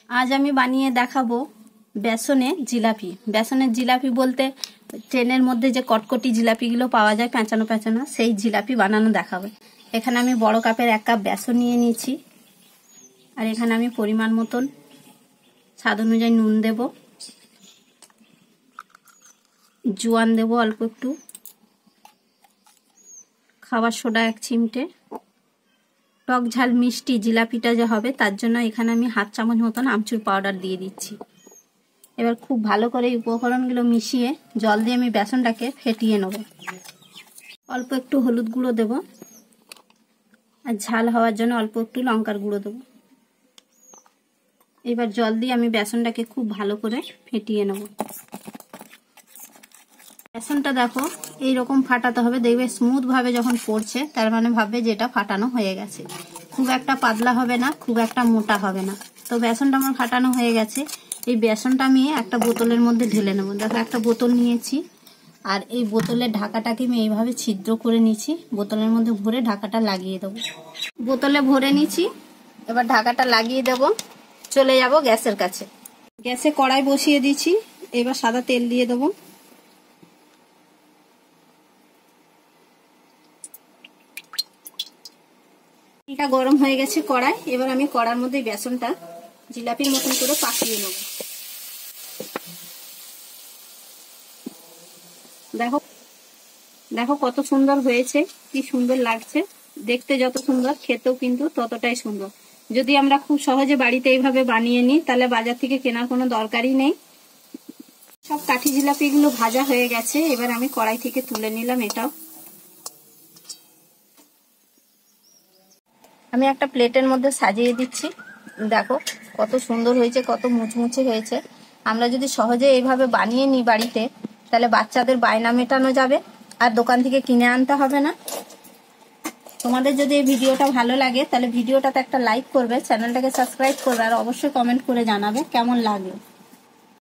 আজ আমি বানিয়ে দেখাবো বেসনের জিলাপি। বেসনের জিলাপি বলতে ট্রেনের মধ্যে যে কটকটি জিলাপিগুলো পাওয়া যায় পেঁচানো পেঁচানো, সেই জিলাপি বানানো দেখাবে। এখানে আমি বড় কাপের 1 কাপ বেসন নিয়ে নিয়েছি, আর এখানে আমি পরিমাণ মতন স্বাদ অনুযায়ী নুন দেব, জোয়ান দেব অল্প একটু, খাবার সোডা 1 চিমটে, টক ঝাল মিষ্টি জিলাপিটা যে হবে তার জন্য এখানে আমি 1/2 চামচ মতন আমচুর পাউডার দিয়ে দিচ্ছি। এবার খুব ভালো করে এই উপকরণগুলো মিশিয়ে জল দিয়ে আমি বেসনটাকে ফেটিয়ে নেব। অল্প একটু হলুদ গুঁড়ো দেব, আর ঝাল হওয়ার জন্য অল্প একটু লঙ্কার গুঁড়ো দেব। এবার জল দিয়ে আমি বেসনটাকে খুব ভালো করে ফেটিয়ে নেব। বেসনটা দেখো এইরকম ফাটাতে হবে, দেখবে স্মুথ ভাবে যখন পড়ছে তার মানে ভাববে যে এটা ফাটানো হয়ে গেছে। খুব একটা পাতলা হবে না, খুব একটা মোটা হবে না। তো বেসনটা আমার ফাটানো হয়ে গেছে। এই বেসনটা আমি একটা বোতলের মধ্যে ঢেলে নেব। দেখো একটা বোতল নিয়েছি, আর এই বোতলের ঢাকাটাকে আমি এইভাবে ছিদ্র করে নিয়েছি। বোতলের মধ্যে ভরে ঢাকাটা লাগিয়ে দেবো। বোতলে ভরে নিয়েছি, এবার ঢাকাটা লাগিয়ে দেব। চলে যাব গ্যাসের কাছে। গ্যাসে কড়াই বসিয়ে দিয়েছি, এবার সাদা তেল দিয়ে দেবো। এটা গরম হয়ে গেছে কড়াই। এবার আমি কড়ার মধ্যে বেসনটা জিলাপির মতন করে পাকিয়ে নেব। দেখো দেখো কত সুন্দর হয়েছে, কি সুন্দর লাগছে দেখতে। যত সুন্দর খেতেও কিন্তু ততটাই সুন্দর। যদি আমরা খুব সহজে বাড়িতে এইভাবে বানিয়ে নিই তাহলে বাজার থেকে কেনার কোনো দরকারই নেই। সব কাঠি জিলাপিগুলো ভাজা হয়ে গেছে, এবার আমি কড়াই থেকে তুলে নিলাম। এটাও আমি একটা প্লেটের মধ্যে সাজিয়ে দিচ্ছি। দেখো কত সুন্দর হয়েছে, কত মুচমুচে হয়েছে। আমরা যদি সহজে এইভাবে বানিয়ে নিই বাড়িতে, তাহলে বাচ্চাদের বায়না মেটানো যাবে, আর দোকান থেকে কিনে আনতে হবে না। তোমাদের যদি এই ভিডিওটা ভালো লাগে তাহলে ভিডিওটাতে একটা লাইক করবে, চ্যানেলটাকে সাবস্ক্রাইব করবে, আর অবশ্যই কমেন্ট করে জানাবে কেমন লাগে।